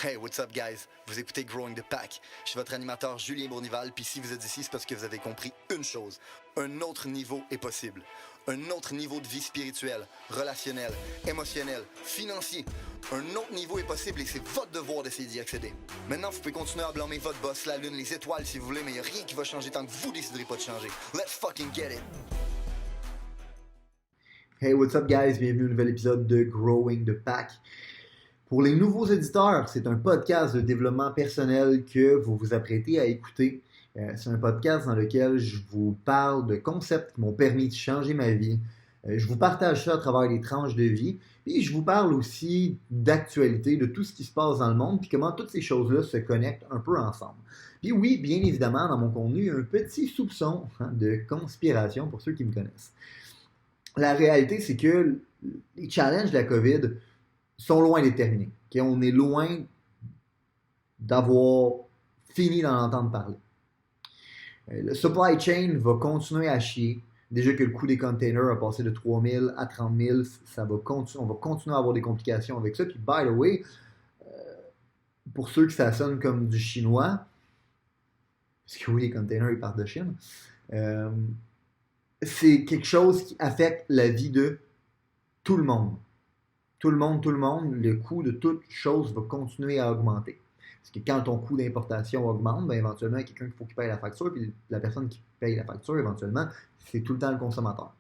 Hey, what's up, guys? Vous écoutez Growing the Pack. Je suis votre animateur Julien Bournival, puis si vous êtes ici, c'est parce que vous avez compris une chose. Un autre niveau est possible. Un autre niveau de vie spirituelle, relationnelle, émotionnelle, financier. Un autre niveau est possible et c'est votre devoir d'essayer d'y accéder. Maintenant, vous pouvez continuer à blâmer votre boss, la lune, les étoiles si vous voulez, mais il n'y a rien qui va changer tant que vous déciderez pas de changer. Let's fucking get it! Hey, what's up, guys? Bienvenue au nouvel épisode de Growing the Pack. Pour les nouveaux éditeurs, c'est un podcast de développement personnel que vous vous apprêtez à écouter. C'est un podcast dans lequel je vous parle de concepts qui m'ont permis de changer ma vie. Je vous partage ça à travers les tranches de vie. Puis je vous parle aussi d'actualité, de tout ce qui se passe dans le monde, puis comment toutes ces choses-là se connectent un peu ensemble. Puis oui, bien évidemment, dans mon contenu, il y a un petit soupçon de conspiration pour ceux qui me connaissent. La réalité, c'est que les challenges de la COVID sont loin d'être terminés. Okay? On est loin d'avoir fini d'en entendre parler. Le supply chain va continuer à chier. Déjà que le coût des containers a passé de 3 000 à 30 000, on va continuer à avoir des complications avec ça. Puis, by the way, pour ceux que ça sonne comme du chinois, parce que oui, les containers, ils partent de Chine, c'est quelque chose qui affecte la vie de tout le monde. Tout le monde, le coût de toute chose va continuer à augmenter. Parce que quand ton coût d'importation augmente, ben éventuellement, il y a quelqu'un qu'il faut qui paye la facture, puis la personne qui paye la facture, éventuellement, c'est tout le temps le consommateur.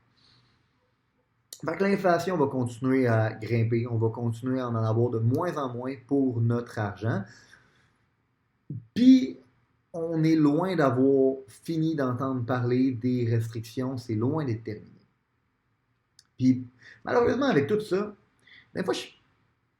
Fait que l'inflation va continuer à grimper, on va continuer à en avoir de moins en moins pour notre argent. Puis, on est loin d'avoir fini d'entendre parler des restrictions, c'est loin d'être terminé. Puis, malheureusement, avec tout ça, des fois,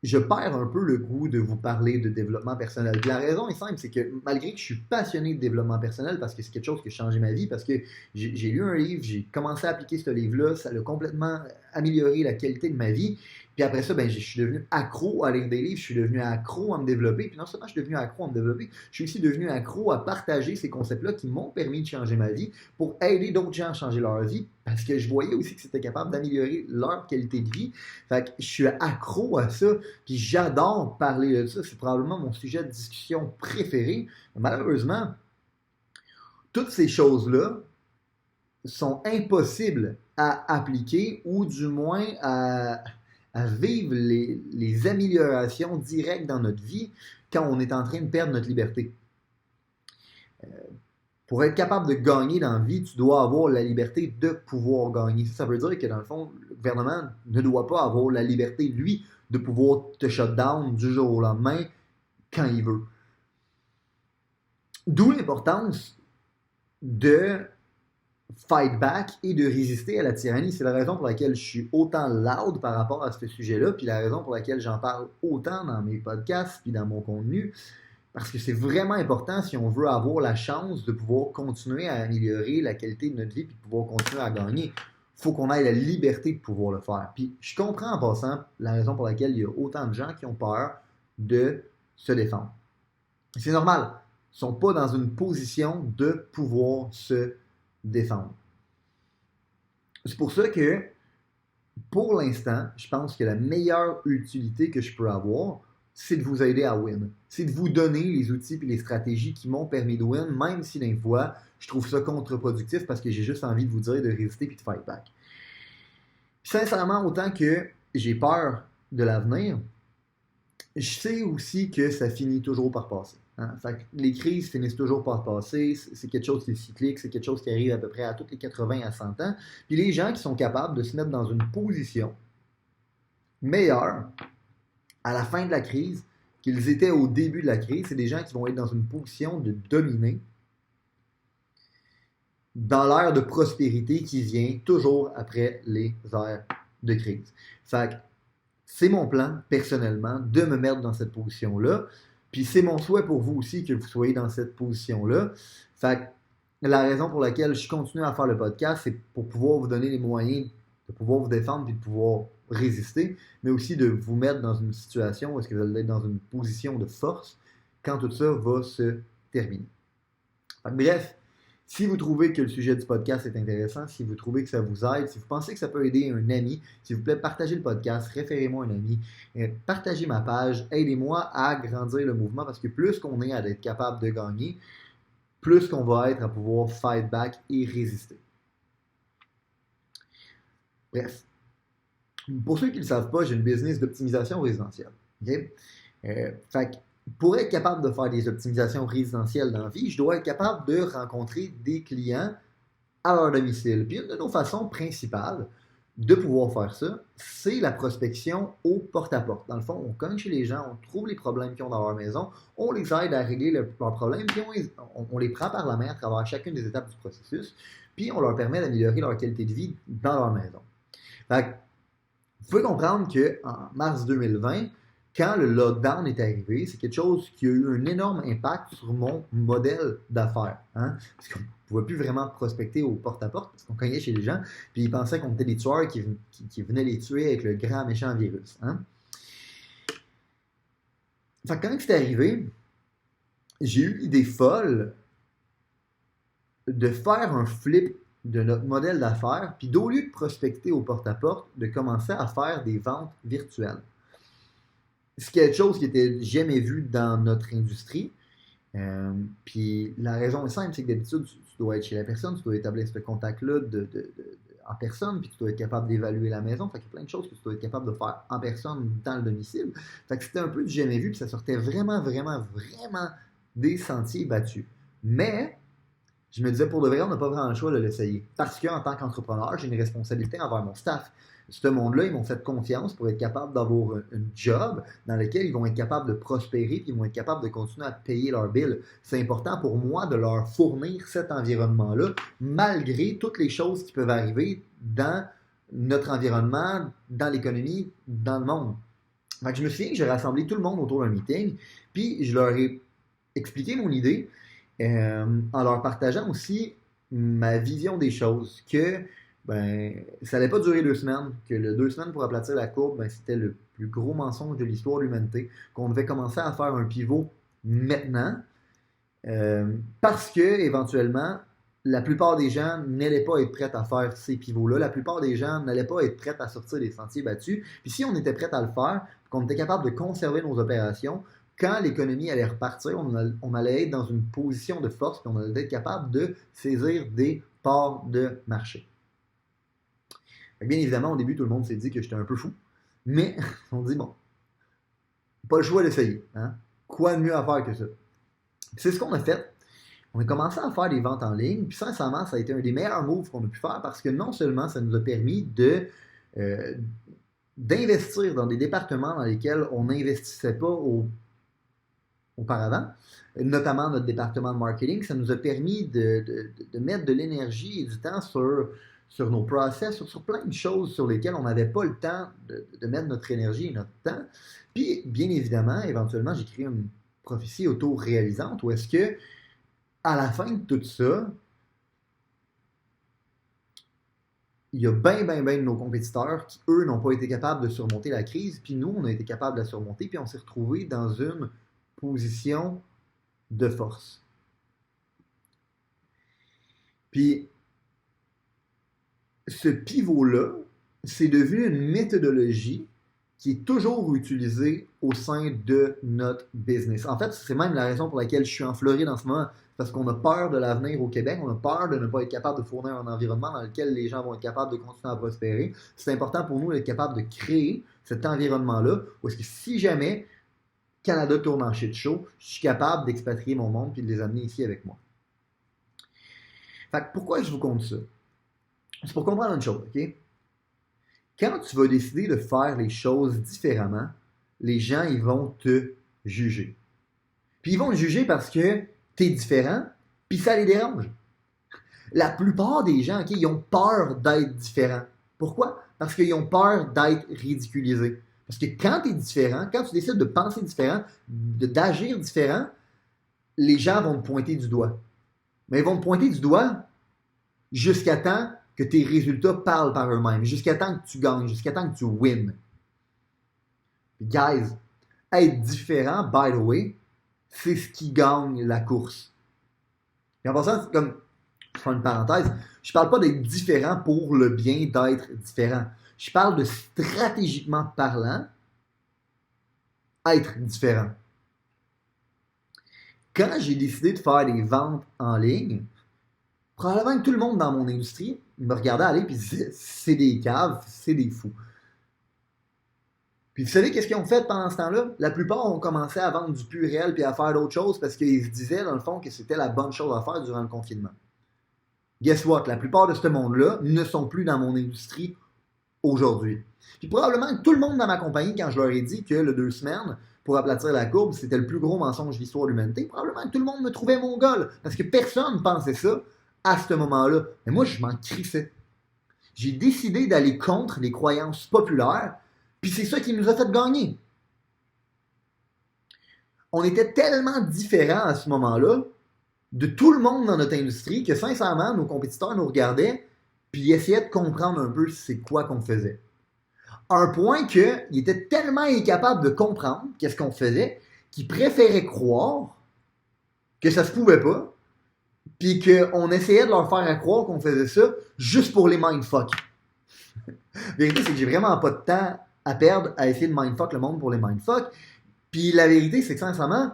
je perds un peu le goût de vous parler de développement personnel. Puis la raison est simple, c'est que malgré que je suis passionné de développement personnel, parce que c'est quelque chose qui a changé ma vie, parce que j'ai lu un livre, j'ai commencé à appliquer ce livre-là, ça a complètement amélioré la qualité de ma vie. Puis après ça, ben, je suis devenu accro à lire des livres, je suis devenu accro à me développer. Puis non seulement je suis devenu accro à me développer, je suis aussi devenu accro à partager ces concepts-là qui m'ont permis de changer ma vie pour aider d'autres gens à changer leur vie, parce que je voyais aussi que c'était capable d'améliorer leur qualité de vie. Fait que je suis accro à ça, puis j'adore parler de ça. C'est probablement mon sujet de discussion préféré. Malheureusement, toutes ces choses-là sont impossibles à appliquer ou du moins à vivre les améliorations directes dans notre vie quand on est en train de perdre notre liberté. Pour être capable de gagner dans la vie, tu dois avoir la liberté de pouvoir gagner. Ça veut dire que dans le fond, le gouvernement ne doit pas avoir la liberté, lui, de pouvoir te shut down du jour au lendemain quand il veut. D'où l'importance de fight back et de résister à la tyrannie. C'est la raison pour laquelle je suis autant loud par rapport à ce sujet-là, puis la raison pour laquelle j'en parle autant dans mes podcasts puis dans mon contenu, parce que c'est vraiment important si on veut avoir la chance de pouvoir continuer à améliorer la qualité de notre vie puis de pouvoir continuer à gagner. Il faut qu'on ait la liberté de pouvoir le faire. Puis je comprends en passant la raison pour laquelle il y a autant de gens qui ont peur de se défendre. C'est normal. Ils ne sont pas dans une position de pouvoir se défendre. C'est pour ça que, pour l'instant, je pense que la meilleure utilité que je peux avoir, c'est de vous aider à win. C'est de vous donner les outils et les stratégies qui m'ont permis de win, même si des fois, je trouve ça contre-productif parce que j'ai juste envie de vous dire de résister et de fight back. Sincèrement, autant que j'ai peur de l'avenir, je sais aussi que ça finit toujours par passer. Hein? Fait que les crises finissent toujours par passer, c'est quelque chose qui est cyclique, c'est quelque chose qui arrive à peu près à tous les 80 à 100 ans. Puis les gens qui sont capables de se mettre dans une position meilleure à la fin de la crise qu'ils étaient au début de la crise, c'est des gens qui vont être dans une position de dominer dans l'ère de prospérité qui vient toujours après les ères de crise. Fait que c'est mon plan, personnellement, de me mettre dans cette position-là. Puis c'est mon souhait pour vous aussi que vous soyez dans cette position-là. Fait que la raison pour laquelle je continue à faire le podcast, c'est pour pouvoir vous donner les moyens de pouvoir vous défendre et de pouvoir résister, mais aussi de vous mettre dans une situation où est-ce que vous allez être dans une position de force quand tout ça va se terminer. Fait que bref, Si vous trouvez que le sujet du podcast est intéressant, si vous trouvez que ça vous aide, si vous pensez que ça peut aider un ami, s'il vous plaît, partagez le podcast, référez-moi un ami, partagez ma page, aidez-moi à grandir le mouvement parce que plus qu'on est à être capable de gagner, plus qu'on va être à pouvoir fight back et résister. Bref. Pour ceux qui ne le savent pas, j'ai une business d'optimisation résidentielle. Okay? Fait que pour être capable de faire des optimisations résidentielles dans la vie, je dois être capable de rencontrer des clients à leur domicile. Puis une de nos façons principales de pouvoir faire ça, c'est la prospection au porte-à-porte. Dans le fond, on cogne chez les gens, on trouve les problèmes qu'ils ont dans leur maison, on les aide à régler leurs problèmes, puis on les prend par la main à travers chacune des étapes du processus, puis on leur permet d'améliorer leur qualité de vie dans leur maison. Fait que, vous pouvez comprendre qu'en mars 2020, quand le lockdown est arrivé, c'est quelque chose qui a eu un énorme impact sur mon modèle d'affaires. Hein? Parce qu'on ne pouvait plus vraiment prospecter au porte-à-porte parce qu'on cognait chez les gens, puis ils pensaient qu'on était des tueurs qui venaient les tuer avec le grand méchant virus. Hein? Fait que quand c'est arrivé, j'ai eu l'idée folle de faire un flip de notre modèle d'affaires, puis d'au lieu de prospecter au porte-à-porte, de commencer à faire des ventes virtuelles. C'est quelque chose qui n'était jamais vu dans notre industrie. Puis la raison est simple, c'est que d'habitude, tu dois être chez la personne, tu dois établir ce contact-là en personne, puis tu dois être capable d'évaluer la maison. Fait qu'il y a plein de choses que tu dois être capable de faire en personne dans le domicile. Fait que c'était un peu du jamais vu, puis ça sortait vraiment, vraiment, vraiment des sentiers battus. Mais je me disais, pour de vrai, on n'a pas vraiment le choix de l'essayer. Parce qu'en tant qu'entrepreneur, j'ai une responsabilité envers mon staff. Ce monde-là, ils m'ont fait confiance pour être capable d'avoir un job dans lequel ils vont être capables de prospérer et ils vont être capables de continuer à payer leurs billes. C'est important pour moi de leur fournir cet environnement-là, malgré toutes les choses qui peuvent arriver dans notre environnement, dans l'économie, dans le monde. Fait que je me souviens que j'ai rassemblé tout le monde autour d'un meeting, puis je leur ai expliqué mon idée en leur partageant aussi ma vision des choses, que ça n'allait pas durer 2 semaines, que le 2 semaines pour aplatir la courbe, c'était le plus gros mensonge de l'histoire de l'humanité, qu'on devait commencer à faire un pivot maintenant, parce que éventuellement, la plupart des gens n'allaient pas être prêts à faire ces pivots-là, la plupart des gens n'allaient pas être prêts à sortir des sentiers battus, puis si on était prêts à le faire, qu'on était capable de conserver nos opérations, quand l'économie allait repartir, on allait être dans une position de force, puis on allait être capable de saisir des parts de marché. Bien évidemment, au début, tout le monde s'est dit que j'étais un peu fou, mais on dit, bon, pas le choix d'essayer. Hein? Quoi de mieux à faire que ça? C'est ce qu'on a fait. On a commencé à faire des ventes en ligne, puis sincèrement, ça a été un des meilleurs moves qu'on a pu faire parce que non seulement ça nous a permis d'investir dans des départements dans lesquels on n'investissait pas auparavant, notamment notre département de marketing, ça nous a permis de mettre de l'énergie et du temps sur nos process, sur plein de choses sur lesquelles on n'avait pas le temps de mettre notre énergie et notre temps. Puis, bien évidemment, éventuellement, j'ai créé une prophétie auto-réalisante où est-ce que, à la fin de tout ça, il y a bien de nos compétiteurs qui, eux, n'ont pas été capables de surmonter la crise, puis nous, on a été capables de la surmonter, puis on s'est retrouvés dans une position de force. Puis, ce pivot-là, c'est devenu une méthodologie qui est toujours utilisée au sein de notre business. En fait, c'est même la raison pour laquelle je suis en Floride en ce moment, parce qu'on a peur de l'avenir au Québec, on a peur de ne pas être capable de fournir un environnement dans lequel les gens vont être capables de continuer à prospérer. C'est important pour nous d'être capable de créer cet environnement-là, où est-ce que si jamais Canada tourne en shit show, je suis capable d'expatrier mon monde et de les amener ici avec moi. Fait que pourquoi je vous compte ça? C'est pour comprendre une chose, OK? Quand tu vas décider de faire les choses différemment, les gens, ils vont te juger. Puis ils vont te juger parce que tu es différent, puis ça les dérange. La plupart des gens, OK, ils ont peur d'être différents. Pourquoi? Parce qu'ils ont peur d'être ridiculisés. Parce que quand tu es différent, quand tu décides de penser différent, d'agir différent, les gens vont te pointer du doigt. Mais ils vont te pointer du doigt jusqu'à temps que tes résultats parlent par eux-mêmes, jusqu'à temps que tu gagnes, jusqu'à temps que tu wins. Guys, être différent, by the way, c'est ce qui gagne la course. Et en passant, comme je fais une parenthèse, je parle pas d'être différent pour le bien d'être différent. Je parle de stratégiquement parlant, être différent. Quand j'ai décidé de faire des ventes en ligne, probablement que tout le monde dans mon industrie me regardait aller et disait c'est des caves, c'est des fous. Puis vous savez qu'est-ce qu'ils ont fait pendant ce temps-là? La plupart ont commencé à vendre du purel puis à faire d'autres choses parce qu'ils se disaient dans le fond que c'était la bonne chose à faire durant le confinement. Guess what? La plupart de ce monde-là ne sont plus dans mon industrie aujourd'hui. Puis probablement que tout le monde dans ma compagnie, quand je leur ai dit que le 2 semaines pour aplatir la courbe, c'était le plus gros mensonge de l'histoire de l'humanité, probablement que tout le monde me trouvait mongol parce que personne ne pensait ça à ce moment-là. Mais moi, je m'en crissais. J'ai décidé d'aller contre les croyances populaires, puis c'est ça qui nous a fait gagner. On était tellement différents à ce moment-là de tout le monde dans notre industrie que sincèrement, nos compétiteurs nous regardaient puis essayaient de comprendre un peu c'est quoi qu'on faisait. À un point qu'ils étaient tellement incapables de comprendre qu'est-ce qu'on faisait qu'ils préféraient croire que ça se pouvait pas puis qu'on essayait de leur faire croire qu'on faisait ça juste pour les mindfuck. La vérité, c'est que j'ai vraiment pas de temps à perdre à essayer de mindfuck le monde pour les mindfuck. Puis la vérité, c'est que sincèrement,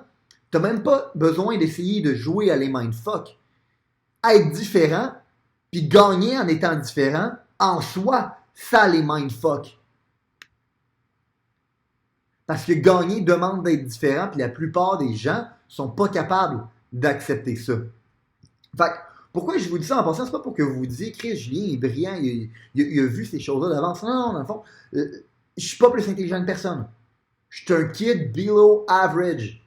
t'as même pas besoin d'essayer de jouer à les mindfuck. Être différent, puis gagner en étant différent, en soi, ça les mindfuck. Parce que gagner demande d'être différent, puis la plupart des gens sont pas capables d'accepter ça. Fait que, pourquoi je vous dis ça en passant, c'est pas pour que vous vous disiez, Chris, Julien est brillant, il a vu ces choses-là d'avance. Non, dans le fond, je suis pas plus intelligent que personne. Je suis un kid below average.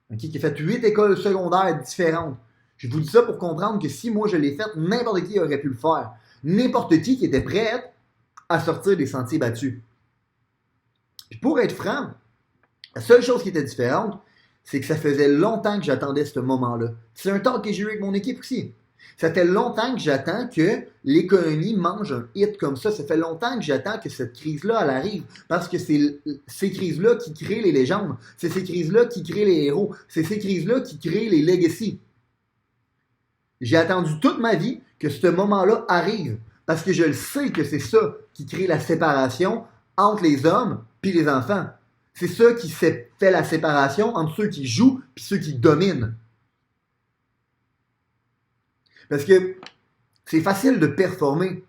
Un kid qui a fait 8 écoles secondaires différentes. Je vous dis ça pour comprendre que si moi je l'ai fait, n'importe qui aurait pu le faire. N'importe qui était prêt à sortir des sentiers battus. Puis pour être franc, la seule chose qui était différente, c'est que ça faisait longtemps que j'attendais ce moment-là. C'est un talk que j'ai eu avec mon équipe aussi. Ça fait longtemps que j'attends que l'économie mange un hit comme ça. Ça fait longtemps que j'attends que cette crise-là, elle arrive. Parce que c'est ces crises-là qui créent les légendes. C'est ces crises-là qui créent les héros. C'est ces crises-là qui créent les legacies. J'ai attendu toute ma vie que ce moment-là arrive. Parce que je le sais que c'est ça qui crée la séparation entre les hommes et les enfants. C'est ça qui fait la séparation entre ceux qui jouent et ceux qui dominent. Parce que c'est facile de performer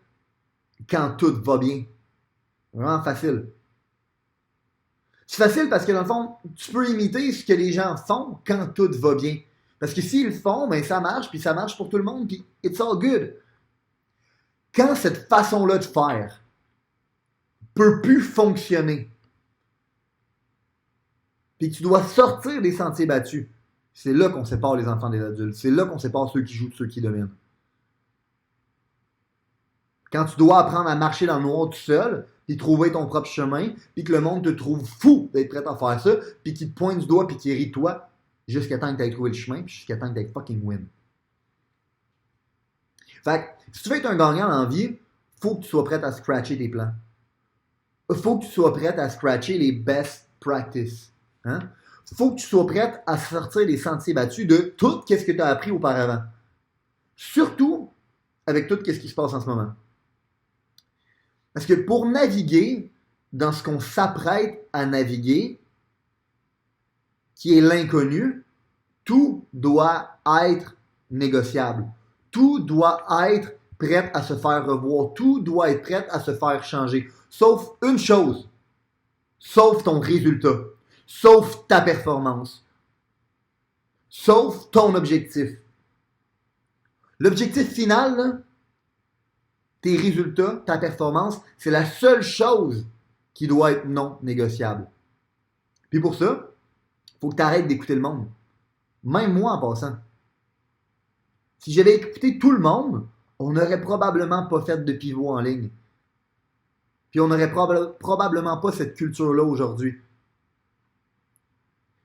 quand tout va bien. Vraiment facile. C'est facile parce que dans le fond, tu peux imiter ce que les gens font quand tout va bien. Parce que s'ils le font, ben ça marche, puis ça marche pour tout le monde, puis it's all good. Quand cette façon-là de faire peut plus fonctionner, puis tu dois sortir des sentiers battus, c'est là qu'on sépare les enfants des adultes. C'est là qu'on sépare ceux qui jouent de ceux qui dominent. Quand tu dois apprendre à marcher dans le noir tout seul, puis trouver ton propre chemin, puis que le monde te trouve fou d'être prêt à faire ça, puis qu'il te pointe du doigt, puis qu'il rit de toi, jusqu'à temps que tu aies trouvé le chemin, puis jusqu'à temps que tu aies fucking win. Fait que, si tu veux être un gagnant dans la vie, faut que tu sois prêt à scratcher tes plans. Faut que tu sois prêt à scratcher les best practices. Hein? Faut que tu sois prête à sortir des sentiers battus de tout ce que tu as appris auparavant. Surtout avec tout ce qui se passe en ce moment. Parce que pour naviguer dans ce qu'on s'apprête à naviguer, qui est l'inconnu, tout doit être négociable. Tout doit être prêt à se faire revoir. Tout doit être prêt à se faire changer. Sauf une chose. Sauf ton résultat. Sauf ta performance. Sauf ton objectif. L'objectif final, là, tes résultats, ta performance, c'est la seule chose qui doit être non négociable. Puis pour ça, il faut que tu arrêtes d'écouter le monde. Même moi en passant. Si j'avais écouté tout le monde, on n'aurait probablement pas fait de pivot en ligne. Puis on n'aurait probablement pas cette culture-là aujourd'hui.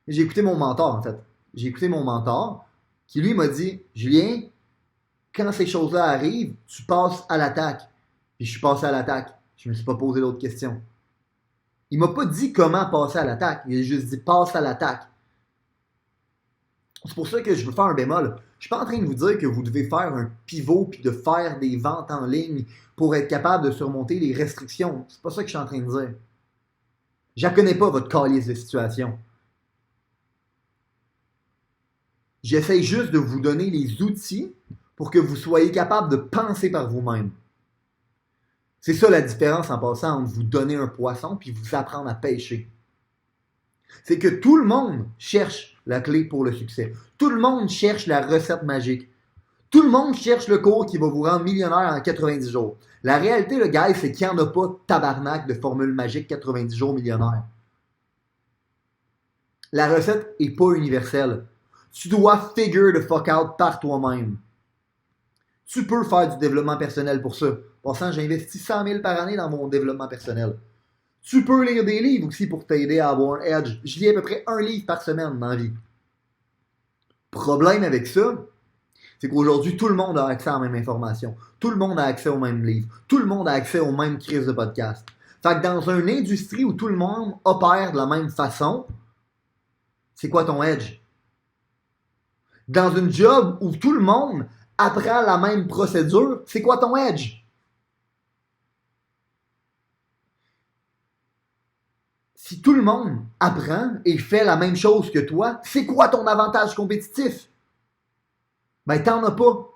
J'ai écouté mon mentor, en fait. J'ai écouté mon mentor qui, lui, m'a dit « Julien, quand ces choses-là arrivent, tu passes à l'attaque. » Puis je suis passé à l'attaque. Je me suis pas posé d'autres questions. Il m'a pas dit comment passer à l'attaque. Il a juste dit « Passe à l'attaque. » C'est pour ça que je veux faire un bémol. Je suis pas en train de vous dire que vous devez faire un pivot puis de faire des ventes en ligne pour être capable de surmonter les restrictions. C'est pas ça que je suis en train de dire. Je ne connais pas votre calice de situation. J'essaie juste de vous donner les outils pour que vous soyez capable de penser par vous-même. C'est ça la différence en passant entre vous donner un poisson puis vous apprendre à pêcher. C'est que tout le monde cherche la clé pour le succès. Tout le monde cherche la recette magique. Tout le monde cherche le cours qui va vous rendre millionnaire en 90 jours. La réalité, le gars, c'est qu'il n'y en a pas tabarnak de formule magique 90 jours millionnaire. La recette n'est pas universelle. Tu dois figure the fuck out par toi-même. Tu peux faire du développement personnel pour ça. Pour ça, j'ai investi 100 000 par année dans mon développement personnel. Tu peux lire des livres aussi pour t'aider à avoir un edge. Je lis à peu près un livre par semaine dans la vie. Problème avec ça, c'est qu'aujourd'hui, tout le monde a accès à la même information. Tout le monde a accès aux mêmes livres. Tout le monde a accès aux mêmes crises de podcast. Fait que dans une industrie où tout le monde opère de la même façon, c'est quoi ton edge? Dans une job où tout le monde apprend la même procédure, c'est quoi ton edge? Si tout le monde apprend et fait la même chose que toi, c'est quoi ton avantage compétitif? Ben, t'en as pas.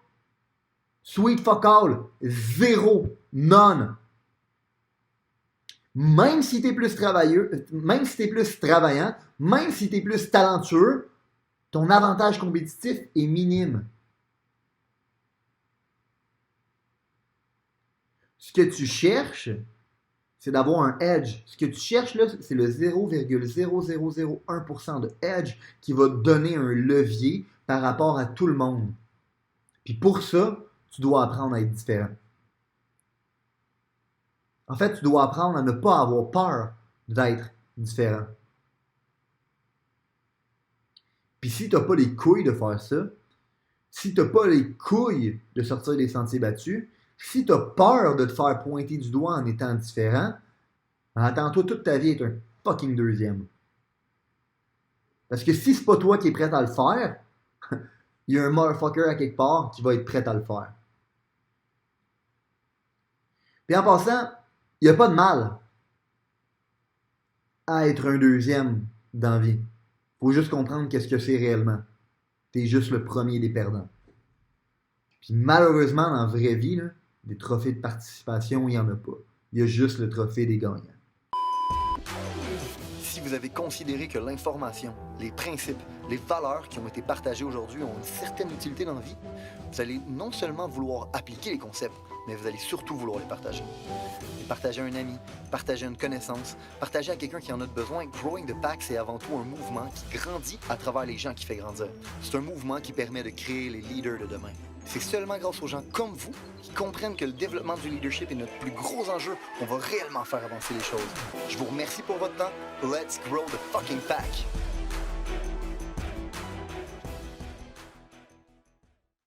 Sweet fuck all. Zéro. None. Même si t'es plus travailleux, même si t'es plus travaillant, même si t'es plus talentueux, ton avantage compétitif est minime. Ce que tu cherches, c'est d'avoir un edge. Ce que tu cherches là, c'est le 0,0001% de edge qui va te donner un levier par rapport à tout le monde. Puis pour ça, tu dois apprendre à être différent. En fait, tu dois apprendre à ne pas avoir peur d'être différent. Puis si tu n'as pas les couilles de faire ça, si tu n'as pas les couilles de sortir des sentiers battus, si tu as peur de te faire pointer du doigt en étant différent, attends-toi toute ta vie à être un fucking deuxième. Parce que si c'est pas toi qui es prêt à le faire, il y a un motherfucker à quelque part qui va être prêt à le faire. Puis en passant, il n'y a pas de mal à être un deuxième dans la vie. Faut juste comprendre qu'est-ce que c'est réellement. T'es juste le premier des perdants. Puis malheureusement, dans la vraie vie, là, des trophées de participation, il n'y en a pas. Il y a juste le trophée des gagnants. Si vous avez considéré que l'information, les principes, les valeurs qui ont été partagées aujourd'hui ont une certaine utilité dans la vie, vous allez non seulement vouloir appliquer les concepts, mais vous allez surtout vouloir les partager. Les partager à un ami, partager à une connaissance, partager à quelqu'un qui en a besoin. Growing the Pack, c'est avant tout un mouvement qui grandit à travers les gens qui fait grandir. C'est un mouvement qui permet de créer les leaders de demain. C'est seulement grâce aux gens comme vous qui comprennent que le développement du leadership est notre plus gros enjeu qu'on va réellement faire avancer les choses. Je vous remercie pour votre temps. Let's grow the fucking pack!